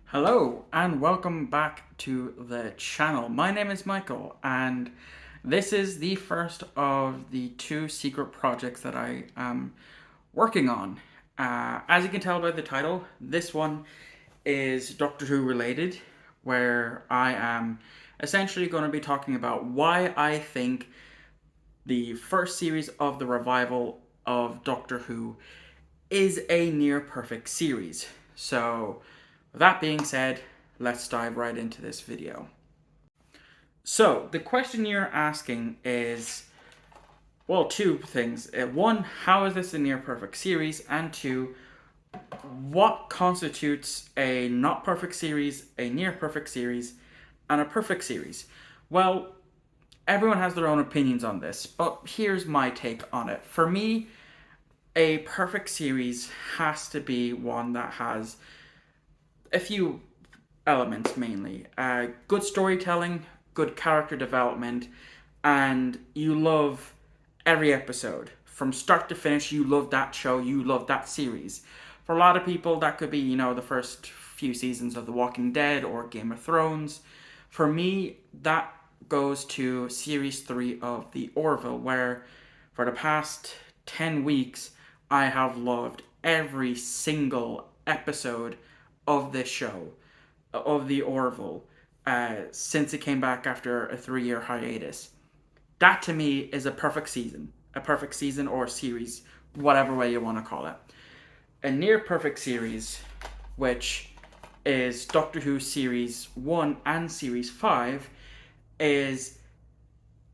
Hello and welcome back to the channel. My name is Michael and this is the first of the two secret projects that I am working on. As you can tell by the title, this one is Doctor Who related, where I am essentially going to be talking about why I think the first series of the revival of Doctor Who is a near perfect series. So, with that being said, let's dive right into this video. So, the question you're asking is, well, two things. One, how is this a near perfect series? And two, what constitutes a not perfect series, a near perfect series, and a perfect series? Well, everyone has their own opinions on this, but here's my take on it. For me, a perfect series has to be one that has a few elements mainly. Good storytelling, good character development, and you love every episode. From start to finish, you love that show, you love that series. For a lot of people, that could be, the first few seasons of The Walking Dead or Game of Thrones. For me, that goes to Series 3 of The Orville, where for the past 10 weeks, I have loved every single episode of this show, of The Orville, since it came back after a 3-year hiatus. That to me is a perfect season. A perfect season or series, whatever way you want to call it. A near perfect series, which is Doctor Who Series 1 and Series 5, is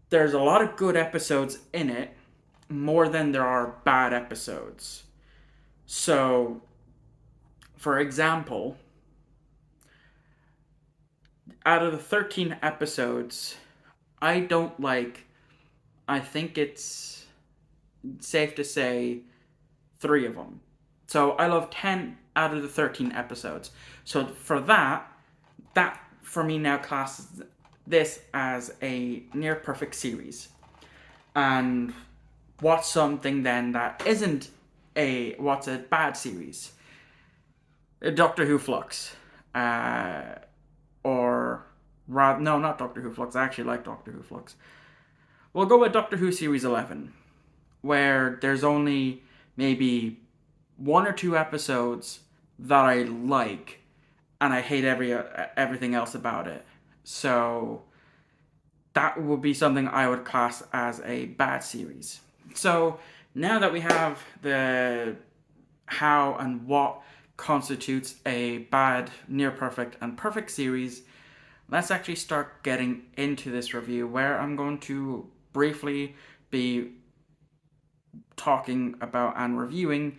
there's a lot of good episodes in it, more than there are bad episodes. So, for example, out of the 13 episodes, I think it's safe to say 3 of them. So I love 10 out of the 13 episodes. So for that for me now classes this as a near perfect series. And what's something then that isn't what's a bad series? Doctor Who Flux. Or no, not Doctor Who Flux. I actually like Doctor Who Flux. We'll go with Doctor Who Series 11, where there's only maybe 1 or 2 episodes that I like, and I hate everything else about it. So that would be something I would class as a bad series. So now that we have the how and what constitutes a bad, near perfect, and perfect series, let's actually start getting into this review, where I'm going to briefly be talking about and reviewing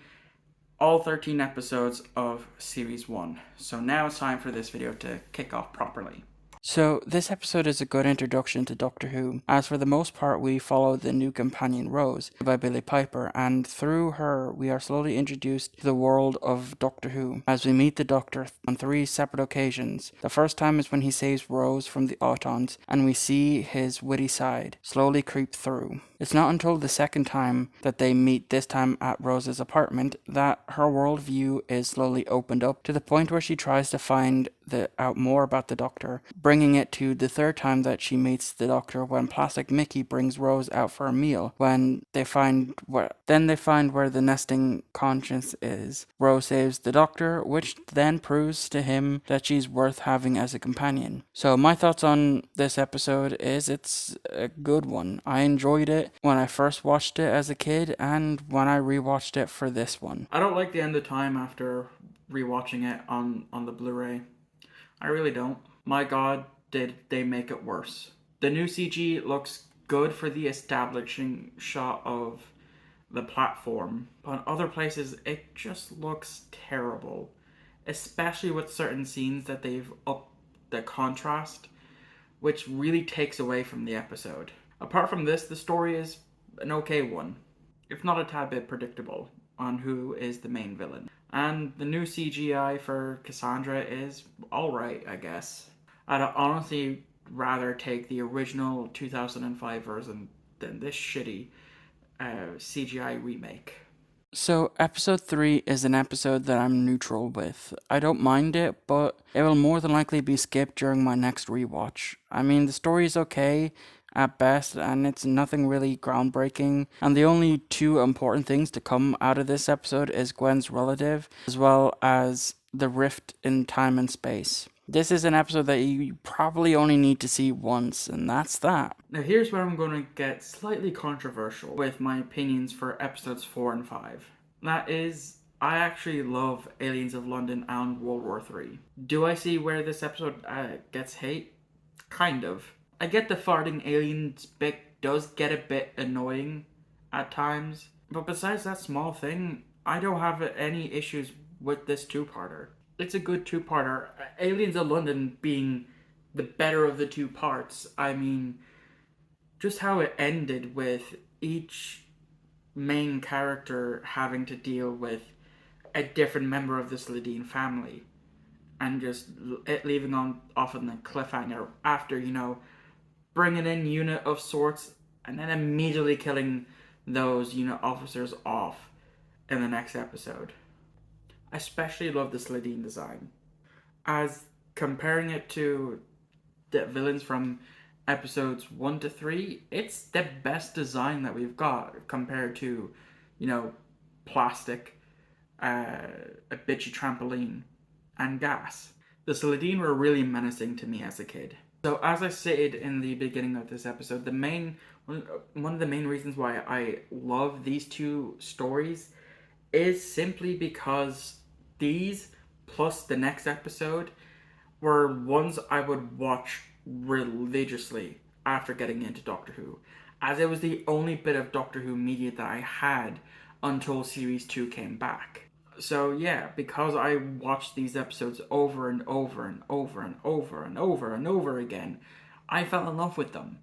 all 13 episodes of Series 1. So now it's time for this video to kick off properly. So, this episode is a good introduction to Doctor Who, as for the most part we follow the new companion Rose by Billie Piper, and through her we are slowly introduced to the world of Doctor Who, as we meet the Doctor on 3 separate occasions. The first time is when he saves Rose from the Autons, and we see his witty side slowly creep through. It's not until the second time that they meet, this time at Rose's apartment, that her worldview is slowly opened up to the point where she tries to find out more about the Doctor, bringing it to the third time that she meets the Doctor, when Plastic Mickey brings Rose out for a meal. When they find where the nesting conscience is, Rose saves the Doctor, which then proves to him that she's worth having as a companion. So my thoughts on this episode is it's a good one. I enjoyed it when I first watched it as a kid, and when I rewatched it for this one. I don't like the end of time after rewatching it on the Blu-ray. I really don't. My god, did they make it worse. The new CG looks good for the establishing shot of the platform, but in other places it just looks terrible. Especially with certain scenes that they've upped the contrast, which really takes away from the episode. Apart from this, the story is an okay one, if not a tad bit predictable, on who is the main villain. And the new CGI for Cassandra is alright, I guess. I'd honestly rather take the original 2005 version than this shitty CGI remake. So, episode 3 is an episode that I'm neutral with. I don't mind it, but it will more than likely be skipped during my next rewatch. I mean, the story is okay at best, and it's nothing really groundbreaking. And the only two important things to come out of this episode is Gwen's relative, as well as the rift in time and space. This is an episode that you probably only need to see once, and that's that. Now, here's where I'm going to get slightly controversial with my opinions for episodes 4 and 5. That is, I actually love Aliens of London and World War III. Do I see where this episode gets hate? Kind of. I get the farting aliens bit does get a bit annoying at times, but besides that small thing, I don't have any issues with this two-parter. It's a good two-parter. Aliens of London being the better of the two parts. I mean, just how it ended with each main character having to deal with a different member of the Sladine family, and just it leaving off on the cliffhanger after, bringing in unit of sorts and then immediately killing those unit officers off in the next episode. I especially love the Sladine design. As comparing it to the villains from episodes 1 to 3, it's the best design that we've got compared to, plastic, a bitchy trampoline, and gas. The Sladine were really menacing to me as a kid. So as I stated in the beginning of this episode, one of the main reasons why I love these two stories is simply because these, plus the next episode, were ones I would watch religiously after getting into Doctor Who, as it was the only bit of Doctor Who media that I had until Series 2 came back. So yeah, because I watched these episodes over and over and over and over and over and over again, I fell in love with them.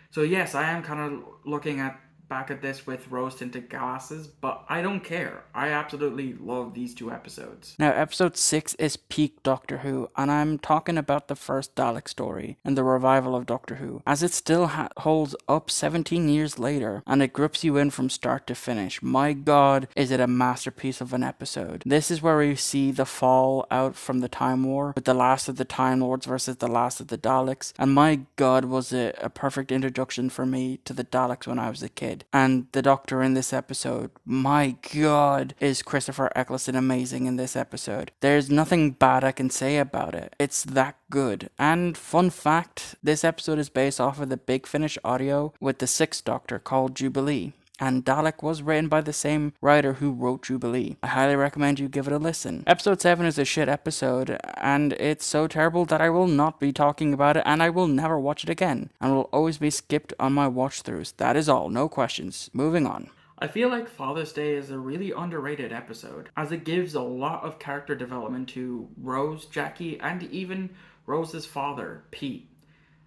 So yes, I am kind of looking back at this with rose-tinted glasses, but I don't care. I absolutely love these two episodes. Now, episode 6 is peak Doctor Who, and I'm talking about the first Dalek story and the revival of Doctor Who, as it still holds up 17 years later, and it grips you in from start to finish. My god, is it a masterpiece of an episode. This is where we see the fall out from the Time War, with the last of the Time Lords versus the last of the Daleks, and my god, was it a perfect introduction for me to the Daleks when I was a kid. And the Doctor in this episode, my god, is Christopher Eccleston amazing in this episode. There's nothing bad I can say about it. It's that good. And fun fact, this episode is based off of the Big Finish audio with the Sixth Doctor called Jubilee. And Dalek was written by the same writer who wrote Jubilee. I highly recommend you give it a listen. Episode 7 is a shit episode, and it's so terrible that I will not be talking about it, and I will never watch it again, and will always be skipped on my watch-throughs. That is all, no questions. Moving on. I feel like Father's Day is a really underrated episode, as it gives a lot of character development to Rose, Jackie, and even Rose's father, Pete,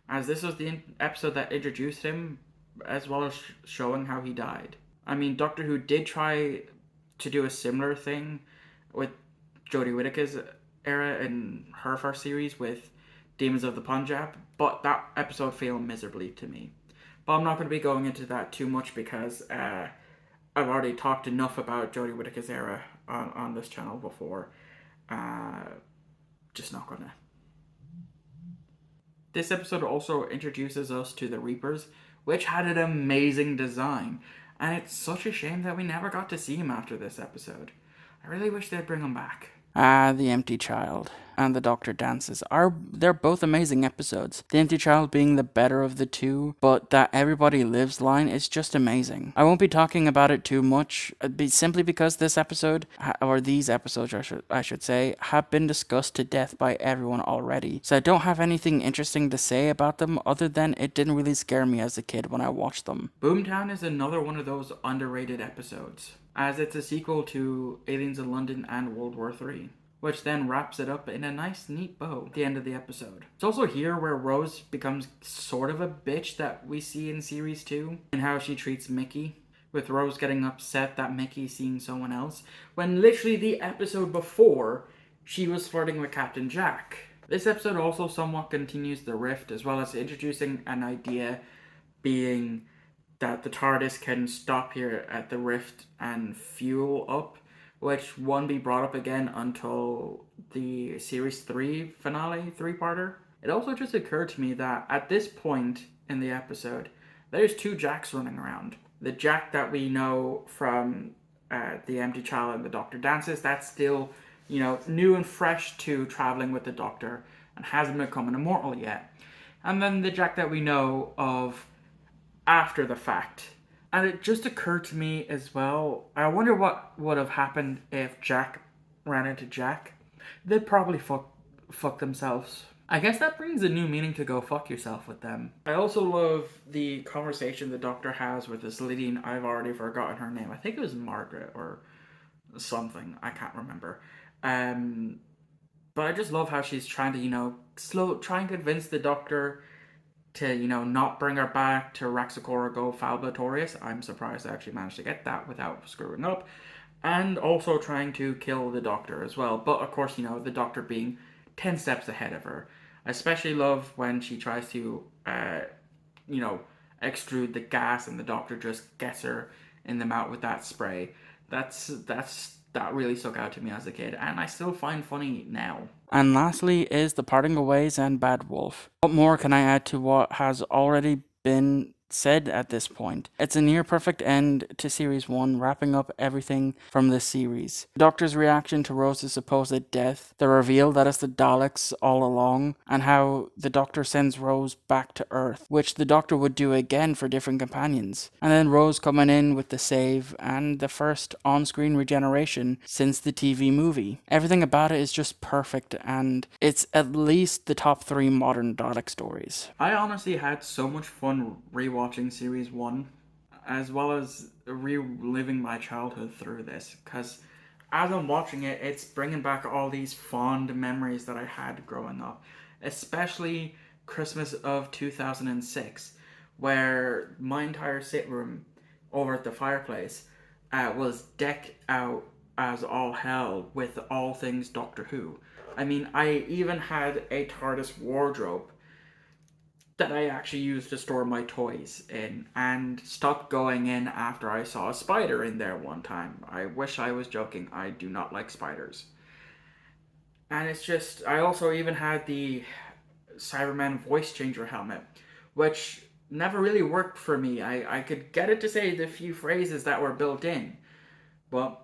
as this was the episode that introduced him, as well as showing how he died. I mean, Doctor Who did try to do a similar thing with Jodie Whittaker's era in her first series with Demons of the Punjab, but that episode failed miserably to me. But I'm not going to be going into that too much because I've already talked enough about Jodie Whittaker's era on this channel before. Just not gonna. This episode also introduces us to the Reapers, which had an amazing design, and it's such a shame that we never got to see him after this episode. I really wish they'd bring him back. The Empty Child and The Doctor Dances they're both amazing episodes. The Empty Child being the better of the two, but that Everybody Lives line is just amazing. I won't be talking about it too much, simply because this episode, or these episodes I should say, have been discussed to death by everyone already. So I don't have anything interesting to say about them other than it didn't really scare me as a kid when I watched them. Boomtown is another one of those underrated episodes, as it's a sequel to Aliens in London and World War III, which then wraps it up in a nice, neat bow at the end of the episode. It's also here where Rose becomes sort of a bitch that we see in Series 2, and how she treats Mickey, with Rose getting upset that Mickey's seeing someone else, when literally the episode before, she was flirting with Captain Jack. This episode also somewhat continues the rift, as well as introducing an idea being that the TARDIS can stop here at the rift and fuel up, which won't be brought up again until the Series 3 finale, three-parter. It also just occurred to me that at this point in the episode, there's two Jacks running around. The Jack that we know from the Empty Child and the Doctor Dances, that's still, new and fresh to traveling with the Doctor and hasn't become an immortal yet. And then the Jack that we know of after the fact. And it just occurred to me as well, I wonder what would have happened if Jack ran into Jack. They'd probably fuck themselves. I guess that brings a new meaning to go fuck yourself with them. I also love the conversation the Doctor has with this lady, I've already forgotten her name. I think it was Margaret or something. I can't remember. But I just love how she's trying to, try and convince the Doctor to, not bring her back to Raxacora Go Falbatorius. I'm surprised I actually managed to get that without screwing up. And also trying to kill the Doctor as well. But of course, the Doctor being 10 steps ahead of her. I especially love when she tries to, extrude the gas and the Doctor just gets her in the mouth with that spray. That really stuck out to me as a kid, and I still find funny now. And lastly is The Parting of Ways and Bad Wolf. What more can I add to what has already been said at this point? It's a near perfect end to Series 1, wrapping up everything from this series. The Doctor's reaction to Rose's supposed death, the reveal that it's the Daleks all along, and how the Doctor sends Rose back to Earth, which the Doctor would do again for different companions. And then Rose coming in with the save and the first on-screen regeneration since the TV movie. Everything about it is just perfect, and it's at least the top 3 modern Dalek stories. I honestly had so much fun rewatching Series 1, as well as reliving my childhood through this, because as I'm watching it, it's bringing back all these fond memories that I had growing up, especially Christmas of 2006, where my entire sit room over at the fireplace was decked out as all hell with all things Doctor Who. I mean, I even had a TARDIS wardrobe that I actually used to store my toys in, and stopped going in after I saw a spider in there one time. I wish I was joking. I do not like spiders. And it's just, I also even had the Cyberman voice changer helmet, which never really worked for me. I could get it to say the few phrases that were built in, but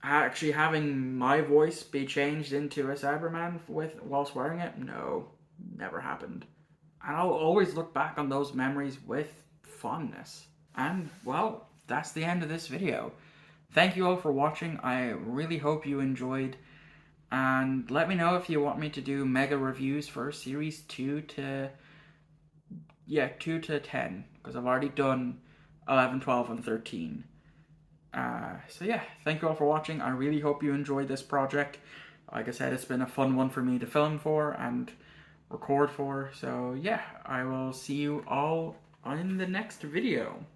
actually having my voice be changed into a Cyberman whilst wearing it, no, never happened. And I'll always look back on those memories with fondness. And, well, that's the end of this video. Thank you all for watching. I really hope you enjoyed. And let me know if you want me to do mega reviews for Series 2 to 10. Because I've already done 11, 12, and 13. So yeah, thank you all for watching. I really hope you enjoyed this project. Like I said, it's been a fun one for me to film for and record for. So yeah, I will see you all in the next video.